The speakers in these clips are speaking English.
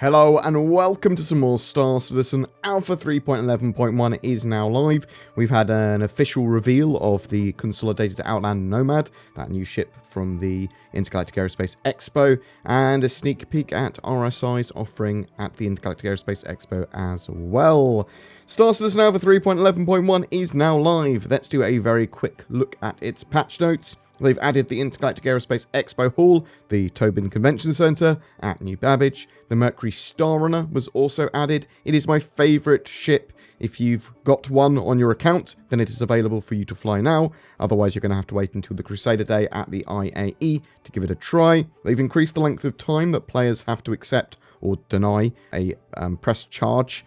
Hello and welcome to some more Star Citizen. Alpha 3.11.1 is now live. We've had an official reveal of the Consolidated Outland Nomad, that new ship from the Intergalactic Aerospace Expo, and a sneak peek at RSI's offering at the Intergalactic Aerospace Expo as well. Star Citizen Alpha 3.11.1 is now live. Let's do a very quick look at its patch notes. They've added the Intergalactic Aerospace Expo Hall, the Tobin Convention Centre at New Babbage. The Mercury Star Runner was also added. It is my favourite ship. If you've got one on your account, then it is available for you to fly now. Otherwise, you're going to have to wait until the Crusader Day at the IAE to give it a try. They've increased the length of time that players have to accept or deny a press charge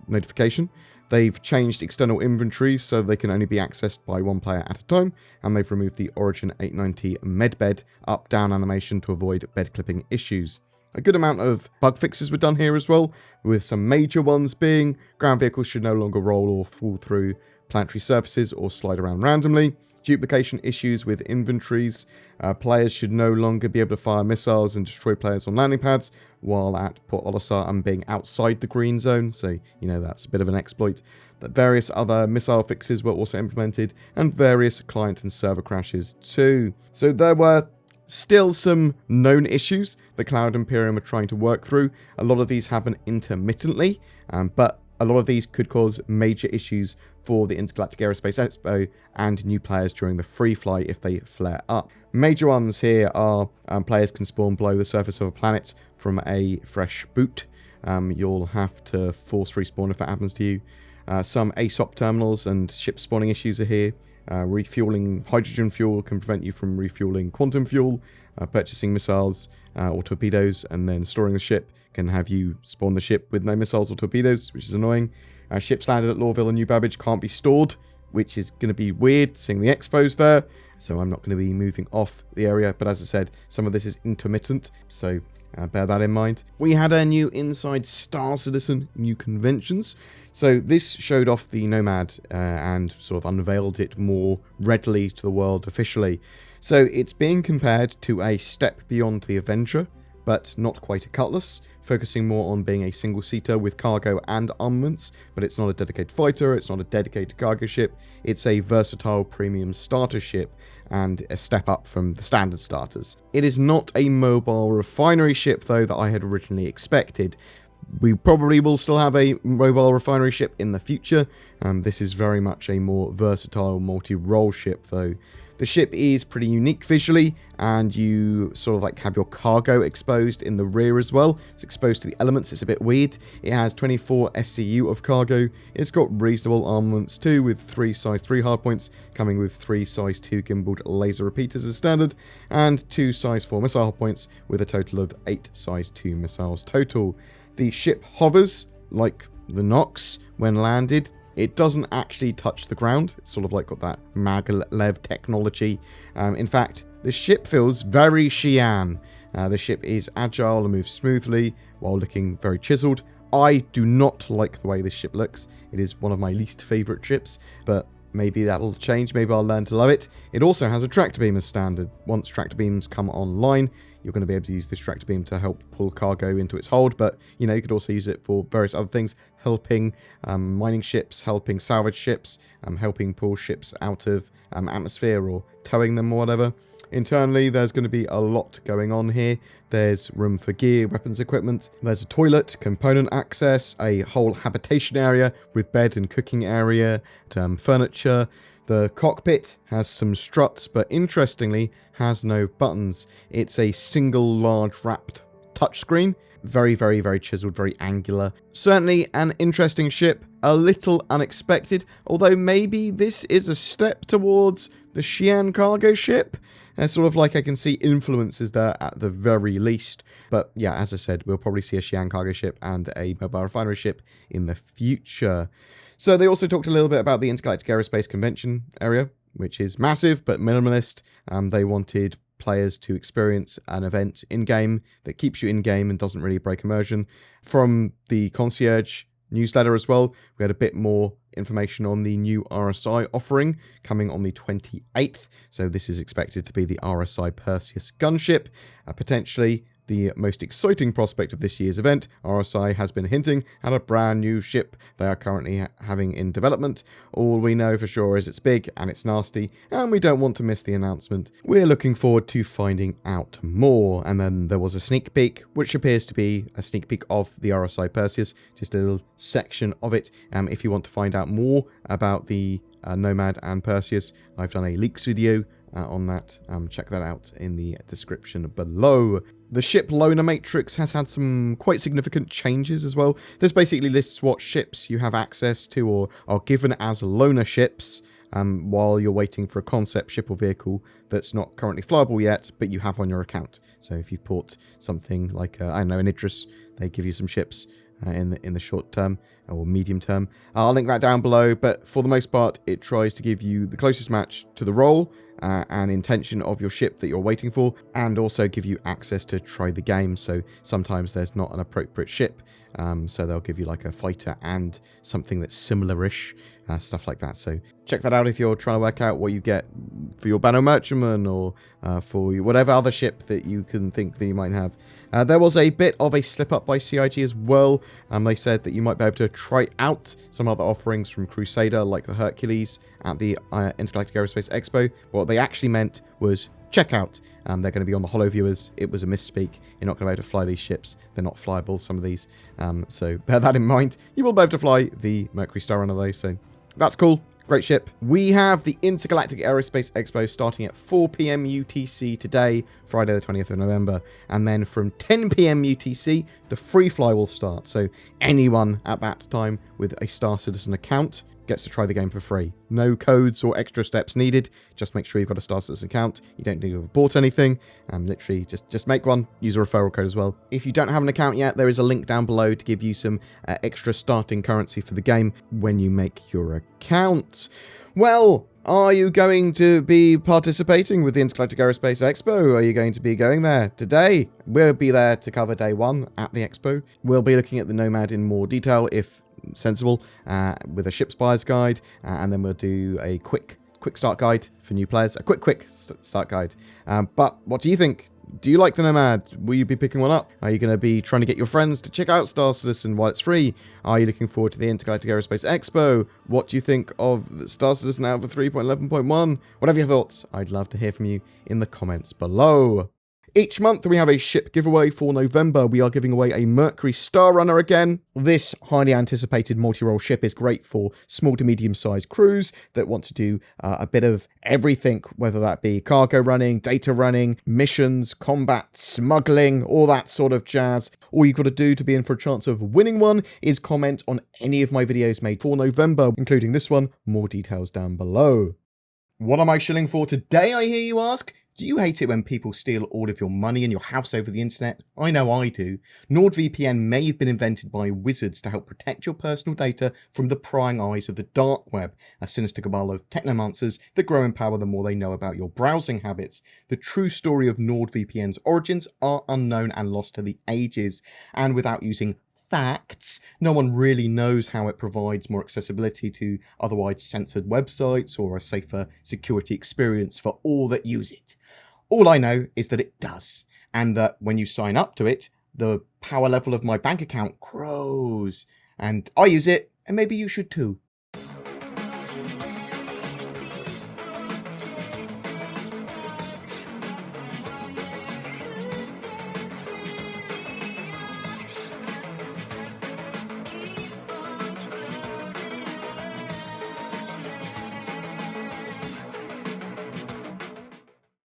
notification. They've changed external inventories so they can only be accessed by one player at a time, and they've removed the Origin 890 medbed up-down animation to avoid bed clipping issues. A good amount of bug fixes were done here as well, with some major ones being ground vehicles should no longer roll or fall through planetary surfaces or slide around randomly. Duplication issues with inventories. Players should no longer be able to fire missiles and destroy players on landing pads while at Port Olisar and being outside the green zone. So, you know, that's a bit of an exploit. That various other missile fixes were also implemented, and various client and server crashes too. So there were still some known issues that Cloud Imperium are trying to work through. A lot of these happen intermittently, but a lot of these could cause major issues for the Intergalactic Aerospace Expo and new players during the free fly if they flare up. Major ones here are players can spawn below the surface of a planet from a fresh boot. You'll have to force respawn if that happens to you. Some ASOP terminals and ship spawning issues are here. Refueling hydrogen fuel can prevent you from refueling quantum fuel. Purchasing missiles or torpedoes and then storing the ship can have you spawn the ship with no missiles or torpedoes, which is annoying. Ships landed at Lawville and New Babbage can't be stored, which is going to be weird seeing the expos there. So I'm not going to be moving off the area. But as I said, some of this is intermittent, so bear that in mind. We had a new Inside Star Citizen new conventions. So this showed off the Nomad and sort of unveiled it more readily to the world officially. So it's being compared to a step beyond the Avenger, but not quite a Cutlass, focusing more on being a single-seater with cargo and armaments, but it's not a dedicated fighter, it's not a dedicated cargo ship, it's a versatile premium starter ship, and a step up from the standard starters. It is not a mobile refinery ship, though, that I had originally expected. We probably will still have a mobile refinery ship in the future. This is very much a more versatile multi-role ship, though. The ship is pretty unique visually, and you sort of like have your cargo exposed in the rear as well. It's exposed to the elements. It's a bit weird. It has 24 SCU of cargo. It's got reasonable armaments too, with 3 size 3 hardpoints coming with 3 size 2 gimbaled laser repeaters as standard, and 2 size 4 missile hardpoints with a total of 8 size 2 missiles total. The ship hovers like the Nox when landed. It doesn't actually touch the ground. It's sort of like got that maglev technology. In fact, the ship feels very Xi'an. The ship is agile and moves smoothly while looking very chiseled. I do not like the way this ship looks. It is one of my least favourite ships, but maybe that'll change. Maybe I'll learn to love it. It also has a tractor beam as standard. Once tractor beams come online, you're going to be able to use this tractor beam to help pull cargo into its hold, but you know, you could also use it for various other things, helping mining ships, helping salvage ships, helping pull ships out of atmosphere or towing them or whatever. Internally, there's going to be a lot going on here. There's room for gear, weapons equipment. There's a toilet, component access, a whole habitation area with bed and cooking area, furniture. The cockpit has some struts, but interestingly, has no buttons. It's a single large wrapped touchscreen. Very, very, very chiseled, very angular. Certainly an interesting ship, a little unexpected, although maybe this is a step towards the Xi'an cargo ship. Sort of like I can see influences there at the very least. But yeah, as I said, we'll probably see a Xi'an cargo ship and a mobile refinery ship in the future. So they also talked a little bit about the Intergalactic Aerospace Convention area, which is massive but minimalist. They wanted players to experience an event in-game that keeps you in-game and doesn't really break immersion. From the Concierge newsletter as well, we had a bit more information on the new RSI offering coming on the 28th. So this is expected to be the RSI Perseus gunship. Potentially the most exciting prospect of this year's event, RSI has been hinting at a brand new ship they are currently having in development. All we know for sure is it's big and it's nasty, and we don't want to miss the announcement. We're looking forward to finding out more. And then there was a sneak peek, which appears to be a sneak peek of the RSI Perseus, just a little section of it. If you want to find out more about the Nomad and Perseus, I've done a leaks video on that. Check that out in the description below. The ship loaner matrix has had some quite significant changes as well. This basically lists what ships you have access to or are given as loaner ships while you're waiting for a concept ship or vehicle that's not currently flyable yet, but you have on your account. So if you've bought something like, I don't know, an Idris, they give you some ships in the short term or medium term. I'll link that down below, but for the most part, it tries to give you the closest match to the role and intention of your ship that you're waiting for, and also give you access to try the game. So sometimes there's not an appropriate ship, so they'll give you like a fighter and something that's similar-ish, stuff like that. So check that out if you're trying to work out what you get for your Banner Merchantman or for whatever other ship that you can think that you might have. There was a bit of a slip-up by CIG as well. They said that you might be able to try out some other offerings from Crusader, like the Hercules at the Intergalactic Aerospace Expo. What they actually meant was check out. They're going to be on the holo viewers. It was a misspeak. You're not going to be able to fly these ships. They're not flyable, some of these. So bear that in mind. You will be able to fly the Mercury Star Runner though, so that's cool. Great ship. We have the Intergalactic Aerospace Expo starting at 4 PM UTC today, Friday the 20th of November. And then from 10 PM UTC, the free fly will start. So anyone at that time with a Star Citizen account gets to try the game for free. No codes or extra steps needed. Just make sure you've got a Star Citizen account. You don't need to have bought anything. Literally, just make one. Use a referral code as well. If you don't have an account yet, there is a link down below to give you some extra starting currency for the game when you make your account. Well, are you going to be participating with the Intergalactic Aerospace Expo? Are you going to be going there today? We'll be there to cover day one at the Expo. We'll be looking at the Nomad in more detail, if sensible, with a ship's buyer's guide, and then we'll do a quick start guide for new players. A quick start guide. But what do you think? Do you like the Nomad? Will you be picking one up? Are you going to be trying to get your friends to check out Star Citizen while it's free? Are you looking forward to the Intergalactic Aerospace Expo? What do you think of Star Citizen Alpha 3.11.1? Whatever your thoughts, I'd love to hear from you in the comments below. Each month we have a ship giveaway. For November, we are giving away a Mercury Star Runner again. This highly anticipated multi-role ship is great for small to medium-sized crews that want to do a bit of everything, whether that be cargo running, data running, missions, combat, smuggling, all that sort of jazz. All you've got to do to be in for a chance of winning one is comment on any of my videos made for November, including this one. More details down below. What am I shilling for today, I hear you ask? Do you hate it when people steal all of your money and your house over the internet? I know I do. NordVPN may have been invented by wizards to help protect your personal data from the prying eyes of the dark web, a sinister cabal of technomancers that grow in power the more they know about your browsing habits. The true story of NordVPN's origins are unknown and lost to the ages, and without using facts, no one really knows how it provides more accessibility to otherwise censored websites or a safer security experience for all that use it. All I know is that it does, and that when you sign up to it, the power level of my bank account grows, and I use it, and maybe you should too.